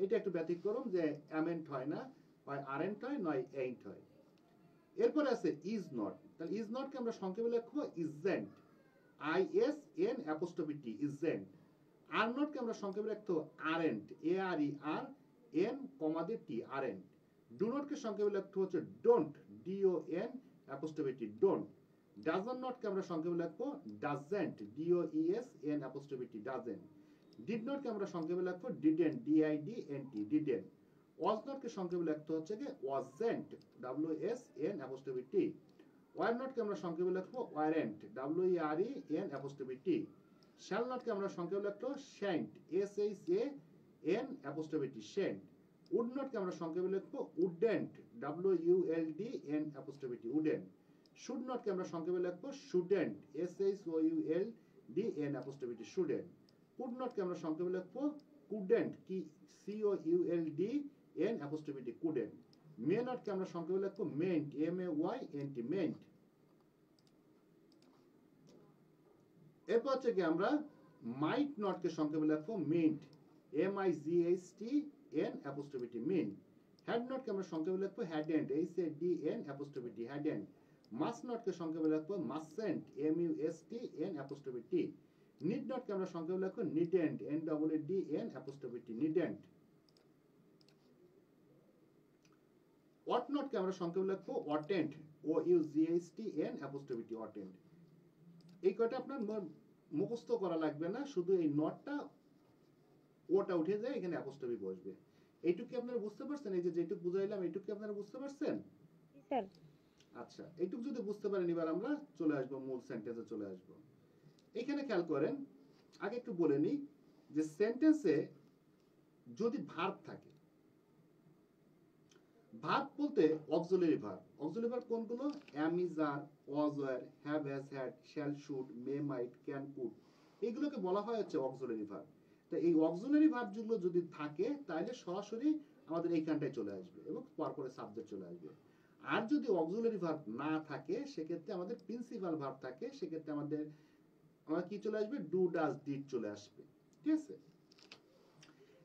Speaker 1: এটা একটু ব্যতিক্রম, যে অ্যামেন্ট হয় না, হয় আরএন্ট হয়, নয় এইন্ট হয়। এরপরে আছে ইজ নট, তাহলে ইজ নট কে আমরা সংক্ষেপে লিখবো isn't, I S N apostrophe T, isn't. আর নট কে আমরা সংক্ষেপে লিখতে আরএন্ট, এ আর ই আর এন কমা দিয়ে টি, আরএন্ট। ডু নট কে সংক্ষেপে লিখতে হচ্ছে don't, D O N apostrophe T, don't. Does নটকে আমরা সংক্ষেপে লিখবো doesn't, DOESN apostrophe T, doesn't. Did নটকে আমরা সংক্ষেপে লিখবো ডিডেন্ট, DIDNT, ডিডেন্ট। ওয়াজ নটকে সংক্ষেপে লিখতে হচ্ছে কি wasn't, WSN apostrophe T. Were নটকে আমরা সংক্ষেপে লিখবো weren't, WEREN apostrophe T. Shall নটকে আমরা সংক্ষেপে লিখবো shan't, SHAN apostrophe T, shan't. Would নটকে আমরা সংক্ষেপে লিখবো wouldn't, WULDN apostrophe T, wouldn't. Should নটকে আমরা সংক্ষেপে লিখবো shouldn't, SHOULDN apostrophe T, shouldn't. Could নটকে আমরা সংক্ষেপে লিখবো couldn't, COULDN apostrophe T, couldn't. May নটকে আমরা সংক্ষেপে লিখবো মেন্ট, MAYNT, মেন্ট। এরপর হচ্ছে কি আমরা মাইট নটকে সংক্ষেপে লিখবো mightn't, MIGHTN apostrophe T, mightn't. Had নটকে আমরা সংক্ষেপে লিখবো hadn't, HADN apostrophe T, hadn't. Must নটকে সংক্ষেপে লিখবো mustn't, MUSTN apostrophe T. Need নটকে আমরা সংক্ষেপে লিখবো needn't, NEEDN apostrophe T, needn't. Ought নটকে আমরা সংক্ষেপে লিখবো অটেন্ট, OUGHTN অ্যাপোস্ট্রফি টি, অটেন্ট। এই কয়টা আপনার মুখস্থ করা লাগবে না, শুধু এই নটটা ওটা উঠে যায়, এখানে অ্যাপোস্ট্রফি বসবে। এইটুকু কি আপনারা বুঝতে পারছেন? এই যে যেটুকু বুঝাইলাম এইটুকু কি আপনারা বুঝতে পারছেন?
Speaker 2: জি স্যার।
Speaker 1: আচ্ছা, এইটুকু যদি বুঝতে পারেন এবার আমরা চলে আসবো মূল সেন্টেন্সে চলে আসবো। এখানে খেয়াল করেন, আগে একটু বলে নিই যে সেন্টেন্সে যদি ভার্ব থাকে, ভার্ব বলতে অক্সিলারি ভার্ব। অক্সিলারি ভার্ব কোনগুলো? Am, is, are, was, were, have, has, had, shall, should, may, might, can, could, এগুলোকে বলা হয় হচ্ছে অক্সিলারি ভার্ব। তো এই অক্সিলারি ভার্বগুলো যদি থাকে তাহলে সরাসরি আমাদের এইখানটায় চলে আসবে এবং পরপরে সাবজেক্ট চলে আসবে। আর যদি অক্সিলারি ভার্ব না থাকে সেক্ষেত্রে আমাদের প্রিন্সিপাল ভার্ব থাকে, সেক্ষেত্রে আমাদের কি চলে আসবে? ডু, ডাজ, ডিড চলে আসবে। ঠিক আছে?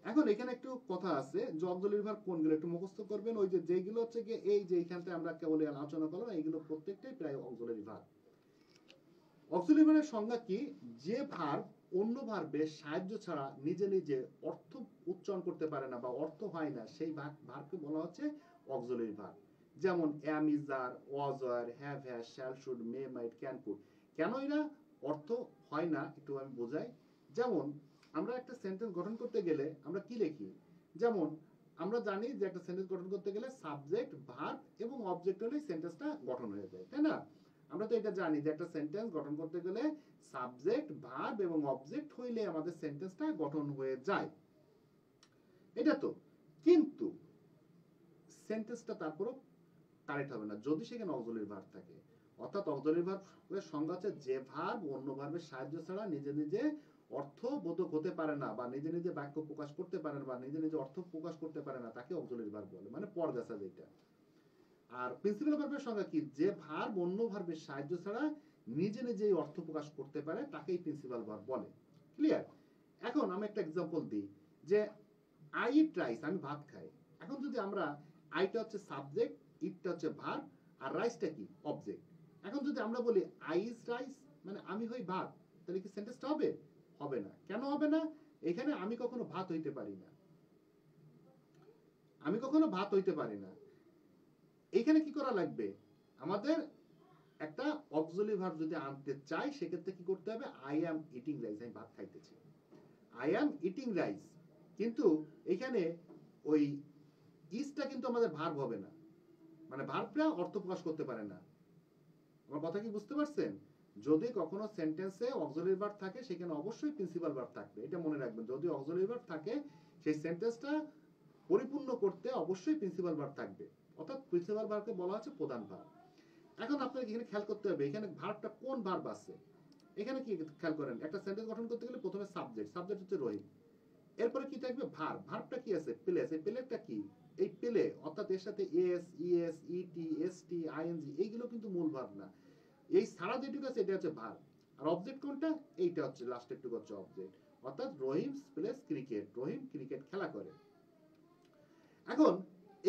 Speaker 1: এখন এখানে একটু কথা আছে যে অক্সিলারি ভার্ব কোনগুলো একটু মুখস্থ করবেন। ওই যে যেগুলো হচ্ছে কি এই যে এইখানটায় আমরা কেবল আলোচনা করলাম, এইগুলো প্রত্যেকটাই প্রায় অক্সিলারি ভার্ব। অক্সিলারি ভার্বের সংজ্ঞা কি? যে ভার্ব অন্য ভার্বের সাহায্য ছাড়া নিজে নিজে অর্থ উচ্চারণ করতে পারে না বা অর্থ হয় না, সেই ভার্বকে বলা হচ্ছে অক্সিলারি ভার্ব। যেমন am, is, are, was, were, have, has, shall, should, may, might, can, could. কেন এরা অর্থ হয় না একটু আমি বোঝাই। যেমন আমরা একটা সেন্টেন্স গঠন করতে গেলে আমরা কি লিখি? যেমন আমরা জানি যে একটা সেন্টেন্স গঠন করতে গেলে সাবজেক্ট, ভার্ব এবং অবজেক্ট হলে সেন্টেন্সটা গঠন হয়ে যায়, তাই না? আমরা তো এটা জানি যে একটা সেন্টেন্স গঠন করতে গেলে সাবজেক্ট, ভার্ব এবং অবজেক্ট হইলে আমাদের সেন্টেন্সটা গঠন হয়ে যায়, এটা তো। কিন্তু সেন্টেন্সটা তারপরও কারেক্ট হবে না যদি সেখানে অক্সিলারি ভার্ব থাকে। অর্থাৎ অক্সিলারি ভার্বের সংজ্ঞা হচ্ছে যে ভার্ব অন্য ভার্বের সাহায্য ছাড়া নিজে নিজে অর্থবোধক হতে পারে না বা নিজে নিজে বাক্য প্রকাশ করতে পারে না বা নিজে নিজে অর্থ প্রকাশ করতে পারে না, তাকে অক্সিলারি ভার্ব বলে, মানে পরগাছা যেটা। আর প্রিন্সিপাল ভার্বের সংজ্ঞা কি? যে ভার্ব অন্য ভার্বের সাহায্য ছাড়া নিজে নিজেই অর্থ প্রকাশ করতে পারে তাকেই প্রিন্সিপাল ভার্ব বলে। ক্লিয়ার? এখন আমি একটা এক্সাম্পল দিই যে আই ইট রাইস, আমি ভাত খাই। এখন যদি আমরা আইটা হচ্ছে সাবজেক্ট, ইটটা হচ্ছে ভার্ব, আর রাইসটা কি? অবজেক্ট। এখন যদি আমরা বলি আই ইজ রাইস, মানে আমি হই ভাত, তাহলে কি সেন্টেন্সটা হবে? হবে না। কেন হবে না? এখানে আমি কখনো ভাত হইতে পারি না, আমি কখনো ভাত হইতে পারি না। এখানে কি করা লাগবে? আমাদের একটা অক্সিলারি ভার্ব যদি আনতে চাই সেক্ষেত্রে কি করতে হবে? আই অ্যাম ইটিং রাইস, আমি ভাত খাইতেছি, আই অ্যাম ইটিং রাইস। কিন্তু এখানে ওই ইজটা কিন্তু আমাদের ভার্ব হবে না, মানে ভার্বটা অর্থ প্রকাশ করতে পারে না। আমার কথা কি বুঝতে পারছেন? যদি কখনো সেন্টেন্সে অক্সিলারি ভার্ব থাকে সেখানে অবশ্যই প্রিন্সিপাল ভার্ব থাকবে, এটা মনে রাখবেন। যদি অক্সিলারি ভার্ব থাকে সেই সেন্টেন্সটা পরিপূর্ণ করতে অবশ্যই প্রিন্সিপাল ভার্ব থাকবে, অর্থাৎ প্রিন্সিপাল ভার্বকে বলা হচ্ছে প্রধান ভার্ব। এখন আপনাকে এখানে খেয়াল করতে হবে এখানে ভার্বটা কোন ভার্ব আছে। এখানে কি খেয়াল করেন, একটা সেন্টেন্স গঠন করতে গেলে প্রথমে সাবজেক্ট, সাবজেক্ট হচ্ছে রহিম। এরপরে কি থাকবে? ভার্ব। ভার্বটা কি আছে? প্লেস। এই প্লেসটা কি? এই প্লে, অর্থাৎ এর সাথে এস, ইএস, ইটি, এসটি, আইএনজি এইগুলো কিন্তু মূল ভার্ব না। এই সারা যেটুকু আছে এটা হচ্ছে ভার্ব। আর অবজেক্ট কোনটা? এইটা হচ্ছে লাস্টের টুকু হচ্ছে অবজেক্ট, অর্থাৎ রহিম প্লেস ক্রিকেট, রহিম ক্রিকেট খেলা করে। এখন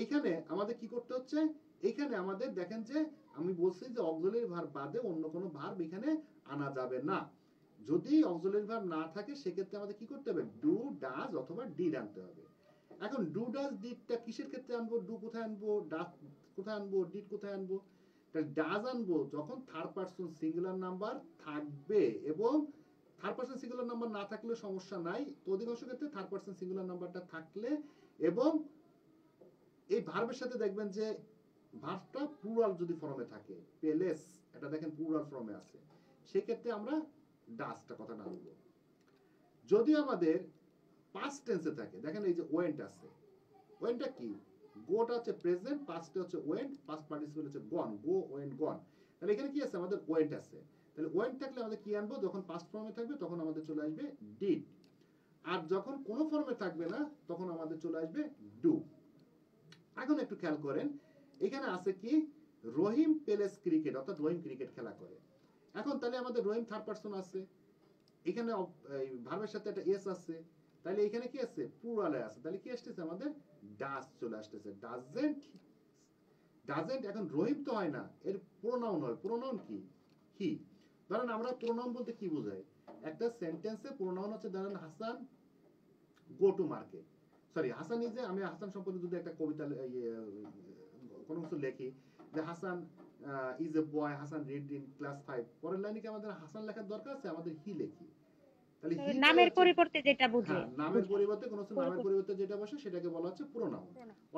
Speaker 1: এইখানে আমাদের কি করতে হচ্ছে? এইখানে আমাদের দেখেন যে আমি বলছি যে অক্সিলারি ভার্ব বাদে অন্য কোনো ভার্ব এখানে আনা যাবে না। যদি অক্সিলারি ভার্ব না থাকে সেক্ষেত্রে আমাদের কি করতে হবে? ডু, ডাজ অথবা ডিড আনতে হবে। এখন ডু, ডাজ, ডিডটা কিসের ক্ষেত্রে আনবো? ডু কোথায় আনবো? ডাজ কোথায় আনবো? ডিড কোথায় আনবো? তাহলে ডাজ আনবো যখন থার্ড পারসন সিঙ্গুলার নাম্বার থাকবে, এবং থার্ড পারসন সিঙ্গুলার নাম্বার না থাকলে সমস্যা নাই, তো অধিকাংশ ক্ষেত্রে থার্ড পারসন সিঙ্গুলার নাম্বারটা থাকলে এবং এই ভার্বের সাথে দেখবেন যে ভার্বটা প্লুরাল যদি ফর্মে থাকে, পেলেস এটা দেখেন প্লুরাল ফর্মে আছে, সেক্ষেত্রে আমরা ডাসটা কথাটা আনবো। যদি আমাদের পাস্ট টেন্সে থাকে, দেখেন এই যে ওয়েন্ট আছে, ওয়েন্টটা কি, গোটা হচ্ছে প্রেজেন্ট, পাস্টে হচ্ছে ওয়েন্ট, পাস্ট পার্টিসিপল হচ্ছে গন, গো ওয়েন্ট গন। তাহলে এখানে কি আছে, আমাদের ওয়েন্ট আছে। তাহলে ওয়েন্ট থাকলে আমাদের কি আনবো, যখন পাস্ট ফর্মে থাকবে তখন আমাদের চলে আসবে ডিড, আর যখন কোনো ফর্মে থাকবে না তখন আমাদের চলে আসবে ডু। এখন একটু খেয়াল করেন, এখানে আছে কি, রহিম পেলেস ক্রিকেট, অর্থাৎ রহিম ক্রিকেট খেলা করে। এখন তাহলে আমাদের রহিম থার্ড পারসন আছে, এখানে ভার্বের সাথে একটা এস আছে, তাহলে এখানে কি আছে, প্লুরালে আছে, তাহলে কি আসতেছে, আমাদের ডাজ চলে আসতেছে। ডাজেন্ট, ডাজেন্ট এখন রহিম তো হয় না, এর প্রোনাউন হয়, প্রোনাউন কি, হি। ধরেন আমরা প্রোনাউন বলতে কি বোঝাই, একটা সেন্টেন্সে প্রোনাউন হচ্ছে, ধরেন Hasan go to market, sorry Hasan is a, আমি হাসান সম্পর্কে যদি একটা কবিতা কোনো কিছু লেখি যে Hasan is a boy, Hasan read in class 5, পরের লাইনে কি আমাদের হাসান লেখার দরকার আছে, আমাদের হি লেখি। তাহলে হি
Speaker 2: নামের পরিবর্তে যেটা বুঝে,
Speaker 1: হ্যাঁ, নামের পরিবর্তে কোনো নামের পরিবর্তে যেটা বসে সেটাকে বলা হচ্ছে প্রোনাউন,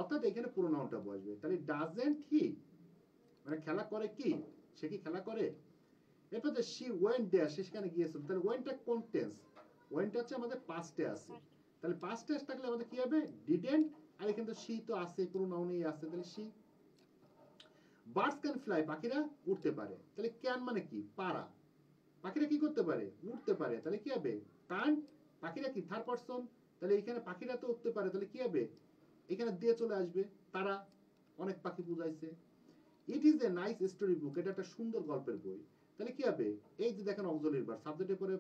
Speaker 1: অর্থাৎ এখানে প্রোনাউনটা বসবে। তাহলে ডাজেন্ট হি মানে খেলা করে কি, সে কি খেলা করে। এরপর যে শি ওয়েন্ট দেয়ার, সে সেখানে গিয়েছিল, তাহলে ওয়েন্টটা কোন টেন্স, ওয়েন্টটা হচ্ছে আমাদের পাস্টে আছে, তাহলে পাস্ট টেন্স থাকলে আমাদের কি হবে, ডিডেন্ট, আর এখানে তো শি তো আছে, প্রোনাউনই আছে, তাহলে শি। বার্ডস ক্যান ফ্লাই, পাখিরা উঠতে পারে, তাহলে ক্যান মানে কি, পারা, পাখিরা কি করতে পারে, উঠতে পারে, তাহলে কি হবে, কান্ট, পাখিরা কি থার্ড পারসন, তাহলে এখানে পাখিরা তো উঠতে পারে, তাহলে কি হবে, এখানে দিয়ে চলে আসবে তারা, অনেক পাখি বুঝাইছে। It is a nice story book, এটা একটা সুন্দর গল্পের বই, তাহলে কি হবে, এই যে দেখেন অক্সিলারি ভার্ব, সাবজেক্টের পরে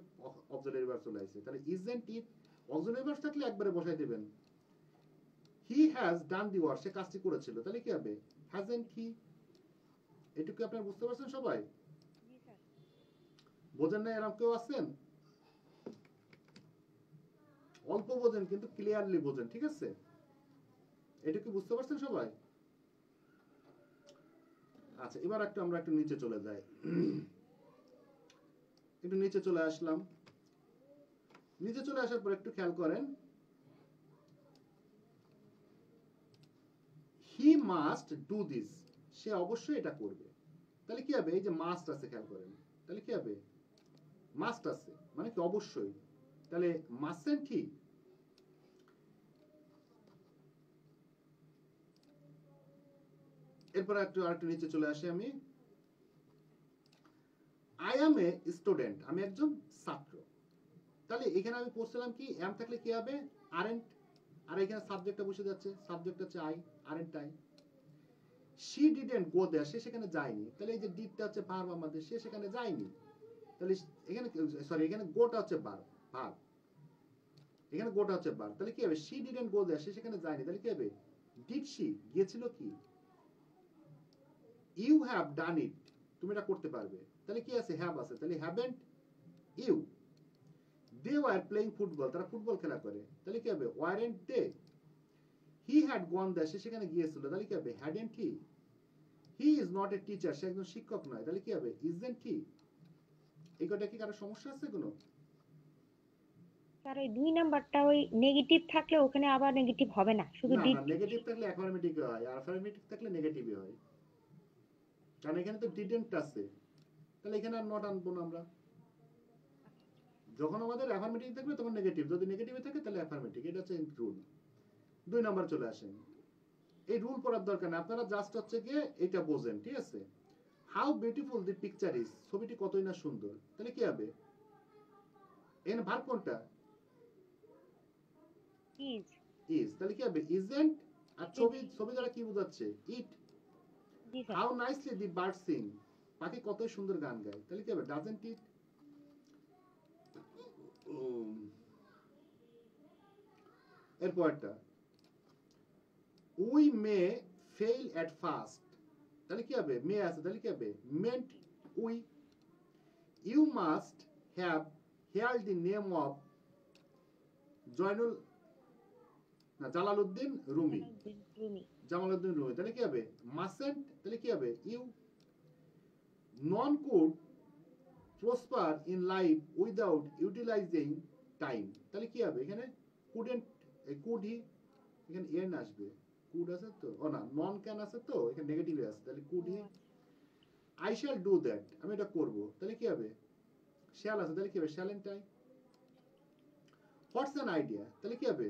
Speaker 1: অক্সিলারি ভার্ব চলে আসছে, তাহলে ইজন্ট ইট, অক্সিলারি ভার্ব থাকলে একবারে বসাই দিবেন। He has done the work, সে কাজটি করেছিল, তাহলে কি হবে, হ্যাজন্ট হি। এটুকু আপনারা বুঝতে পারছেন সবাই, বোঝেন না এরকম কেউ আছেন, অল্প বোঝেন কিন্তু ক্লিয়ারলি বোঝেন, ঠিক আছে, এটুকু বুঝতে পারছেন সবাই। আচ্ছা, এবার আমরা একটু নিচে চলে যাই, একটু নিচে চলে আসলাম, নিচে চলে আসার পর একটু খেয়াল করেন, হি মাস্ট ডু দিস, সে অবশ্যই এটা করবে, তাহলে কি হবে, এই যে মাস্ট আছে খেয়াল করেন, তাহলে কি হবে, মাস্ট আছে মানে কি অবশ্যই, তাহলে মাস্টেন্ট হি। এরপর আরেকটু নিচে চলে আসি আমি, আই অ্যাম এ স্টুডেন্ট, আমি একজন ছাত্র, তাহলে এখানে আমি পড়ছিলাম কি, এম থাকলে কি হবে, আরেন্ট, আর এখানে সাবজেক্টটা বসে যাচ্ছে, সাবজেক্ট হচ্ছে I, aren't I. She didn't go there, সে সেখানে যায়নি, তাহলে এই যে ডিডটা হচ্ছে ভার্ব আমাদের, সে সেখানে যায়নি, তাহলে এখানে সরি এখানে গোটা হচ্ছে ভার্ব, ভার্ব এখানে গোটা হচ্ছে ভার্ব, তাহলে কি হবে, শি ডিডন্ট গো দেয়ার, সে সেখানে যায়নি, তাহলে কি হবে, ডিড শি, গিয়েছিল কি, ইউ হ্যাভ ডান ইট, তুমি এটা করতে পারবে, তাহলে কি আছে, হ্যাভ আছে, তাহলে haven't you. They were playing football, তারা ফুটবল খেলা করে, তাহলে কি হবে, warrant they. He had gone দেয়ার, সে সেখানে গিয়েছিল, তাহলে কি হবে, hadn't he. He is not a teacher, সে একজন শিক্ষক নয়, তাহলে কি হবে, ইজন্ট হি। এই কটা কি কারো সমস্যা আছে কোনো?
Speaker 2: স্যার ওই 2 নাম্বারটা ওই নেগেটিভ থাকলে ওখানে আবার নেগেটিভ হবে না, শুধু
Speaker 1: না
Speaker 2: ডিড।
Speaker 1: না, নেগেটিভ থাকলে অ্যাফার্মেটিভ হয়, আর অ্যাফার্মেটিভ থাকলে নেগেটিভই হয়, কারণ এখানে তো ডিডেন্ট আছে, তাহলে এখানে আর নট আনবো না আমরা, যখন আমাদের অ্যাফার্মেটিভ থাকবে তখন নেগেটিভ, যদি নেগেটিভে থাকে তাহলে অ্যাফার্মেটিভ, এটা হচ্ছে রুল। 2 নাম্বার চলে আসেন, এই রুল পড়ার দরকার নেই, আপনারা জাস্ট হচ্ছে গিয়ে এটা বোঝেন, ঠিক আছে। How beautiful the picture is, ছবিটি কতই না সুন্দর, তাহলে কি হবে, এখানে ভার্ব কোনটা,
Speaker 2: ইজ,
Speaker 1: ইজ, তাহলে কি হবে, ইজন্ট, আর ছবি দ্বারা কি বোঝাচ্ছে, ইট।
Speaker 2: জি sir.
Speaker 1: How nicely the bird sing, পাখি কতই সুন্দর গান গায়, তাহলে কি হবে, ডাজন্ট ইট। এরপরটা, we may fail at first, তাহলে কি হবে, মে আছে, তাহলে কি হবে, mayn't we. You must have heard the name of Joynul, না জালালউদ্দিন রুমি,
Speaker 2: রুমি।
Speaker 1: জামালউদ্দিন রুমি, তাহলে কি হবে, মাসেন্ট, তাহলে কি হবে, you. none could prosper in life without utilizing time। তাহলে কি হবে এখানে couldn't could he এখানে এন আসবে could আছে তো ও না নন ক্যান আছে তো এখানে নেগেটিভ আছে তাহলে could he I shall do that আমি এটা করব তাহলে কি হবে shall আছে তাহলে কি হবে shalln't I what's an idea তাহলে কি হবে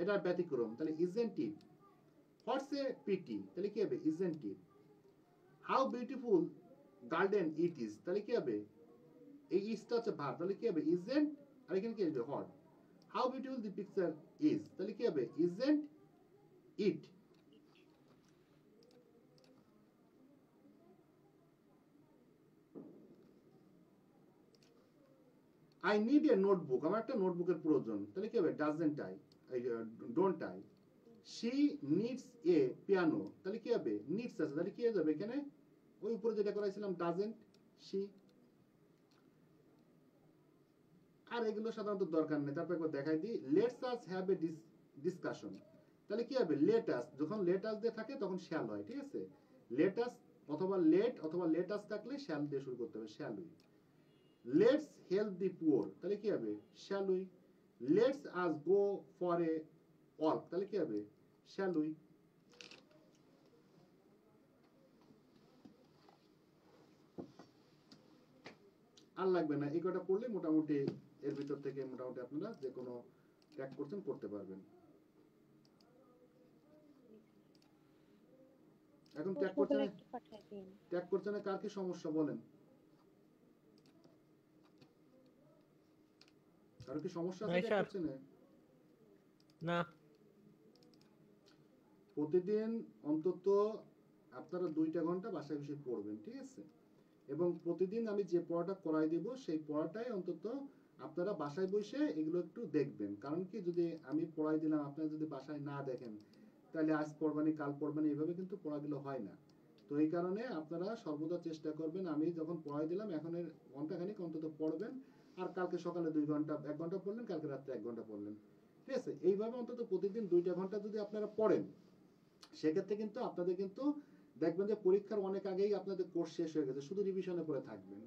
Speaker 1: এটার ব্যতিক্রম তাহলে isn't it what's a pity তাহলে কি হবে isn't it how beautiful garden it is তাহলে কি হবে এই ইসটা হচ্ছে ভার্ব তাহলে কি হবে isn't আর এখানে কি হবে what how beautiful the picture is তাহলে কি হবে isn't it I need a notebook আমার একটা নোটবুকের প্রয়োজন তাহলে কি হবে doesn't I don't I she needs a piano তাহলে কি হবে needs আছে তাহলে কি হয়ে যাবে এখানে ওই উপরে যেটা করাইছিলাম doesn't she আর এগুলো সাধারণত দরকার নেই তারপর একবার দেখাই দিই let's us have a discussion তাহলে কি হবে লেট আস যখন লেট আস দিয়ে থাকে তখন শ্যাল হয় ঠিক আছে লেট আস অথবা লেট আস থাকলে শ্যাল দিয়ে শুরু করতে হবে shall we let's help the poor তাহলে কি হবে shall we let's us go for a walk তাহলে কি হবে শ্যাল উই আর লাগবে না এই কটা পড়লে মোটামুটি এর ভিতর থেকে মোটামুটি আপনারা যে কোনো ট্যাগ করছেন করতে পারবেন এখন ট্যাগ করছেন কার কি সমস্যা বলেন কার কি সমস্যা আছে ট্যাগ করছেন
Speaker 3: না
Speaker 1: প্রতিদিন অন্তত আপনারা 2টা ঘন্টা বাসায় বসে পড়বেন ঠিক আছে এবং প্রতিদিন আমি যে পড়াটা করাই দেব সেই পড়াটাই অন্তত আপনারা বাসায় বসে এগুলো একটু দেখবেন কারণ কি যদি আমি পড়াই দিলাম আপনারা যদি বাসায় না দেখেন তাহলে আজ পড়বানি কাল পড়বানি এইভাবে কিন্তু পড়াগুলো হয় না তো এই কারণে আপনারা সর্বদা চেষ্টা করবেন আমি যখন পড়াই দিলাম এখন এর ঘন্টাখানিক অন্তত পড়বেন আর কালকে সকালে 2 ঘন্টা 1 ঘন্টা পড়লেন কালকে রাত্রে 1 ঘন্টা পড়লেন ঠিক আছে এইভাবে অন্তত প্রতিদিন 2টা ঘন্টা যদি আপনারা পড়েন সেক্ষেত্রে কিন্তু আপনাদের কিন্তু দেখবেন যে পরীক্ষার অনেক আগেই আপনাদের কোর্স শেষ হয়ে গেছে শুধু রিভিশনে পড়ে থাকবেন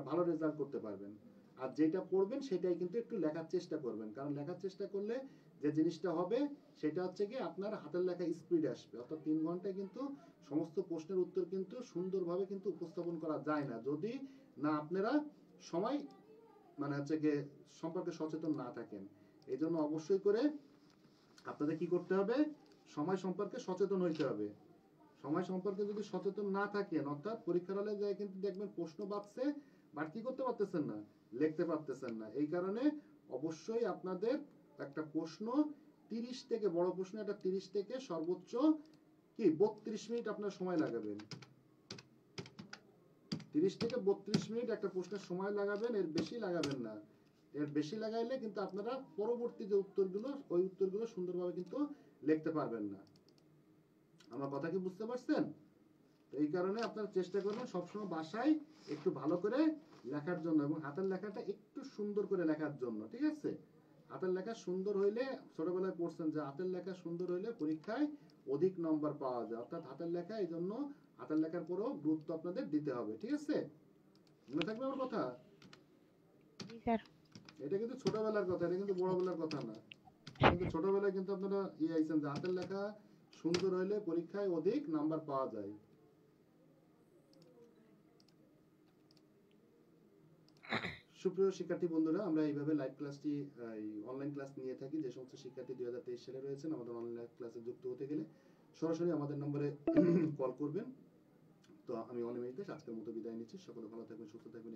Speaker 1: ভালো রেজাল্ট করতে পারবেন আর যেটা পড়বেন সেটাই কিন্তু একটু লেখার চেষ্টা করবেন কারণ লেখার চেষ্টা করলে যে জিনিসটা হবে সেটা হচ্ছে কি আপনার হাতের লেখা স্পিড আসবে অর্থাৎ 3 ঘন্টায় কিন্তু সমস্ত প্রশ্নের উত্তর কিন্তু সুন্দরভাবে কিন্তু উপস্থাপন করা যায় না যদি না আপনারা সময় মানে হচ্ছে কি সম্পর্কে সচেতন না থাকেন এই জন্য অবশ্যই করে আপনাদের কি করতে হবে সময় সম্পর্কে সচেতন হইতে হবে সময় সম্পর্কে যদি সচেতন না থাকেন অর্থাৎ পরীক্ষার হলে যায় কিন্তু দেখবেন প্রশ্ন বাক্সে বাট কি করতে পারতেছেন না লিখতে পারতেছেন না এই কারণে অবশ্যই আপনাদের একটা প্রশ্ন 30 থেকে বড় প্রশ্ন এটা 30 থেকে সর্বোচ্চ কি 32 মিনিট আপনার সময় লাগাবেন 30 থেকে 32 মিনিট একটা প্রশ্নের সময় লাগাবেন এর বেশি লাগাবেন না এর বেশি লাগাইলে কিন্তু আপনারা পরবর্তী যে উত্তরগুলো ওই উত্তরগুলো সুন্দরভাবে কিন্তু লিখতে পারবেন না আমার কথা কি বুঝতে পারছেন এই কারণে আপনারা চেষ্টা করবেন সবসময় বাসায় একটু ভালো করে লেখার জন্য এবং হাতের লেখাটা একটু সুন্দর করে লেখার জন্য ঠিক আছে হাতের লেখা সুন্দর হইলে ছোটবেলায় পড়ছেন যে হাতের লেখা সুন্দর হইলে পরীক্ষায় অধিক নম্বর পাওয়া যায় অর্থাৎ হাতের লেখা এই জন্য হাতের লেখার পরেও গুরুত্ব আপনাদের দিতে হবে ঠিক আছে মনে থাকবে আমার কথা এটা কিন্তু ছোটবেলার কথা এটা কিন্তু বড়বেলার কথা না কিন্তু ছোটবেলায় কিন্তু আপনারা আইছেন যে হাতের লেখা সুন্দর হইলে পরীক্ষায় অধিক নাম্বার পাওয়া যায় সুপ্রিয় শিক্ষার্থী বন্ধুরা আমরা এইভাবে লাইভ ক্লাসটি অনলাইন ক্লাস নিয়ে থাকি যে সমস্ত শিক্ষার্থী 2023 সালে রয়েছেন আমাদের অনলাইন ক্লাসে যুক্ত হতে গেলে সরাসরি আমাদের নম্বরে কল করবেন তো আমি অনিমেষ আজকের মতো বিদায় নিচ্ছি সকলে ভালো থাকবেন সুস্থ থাকবেন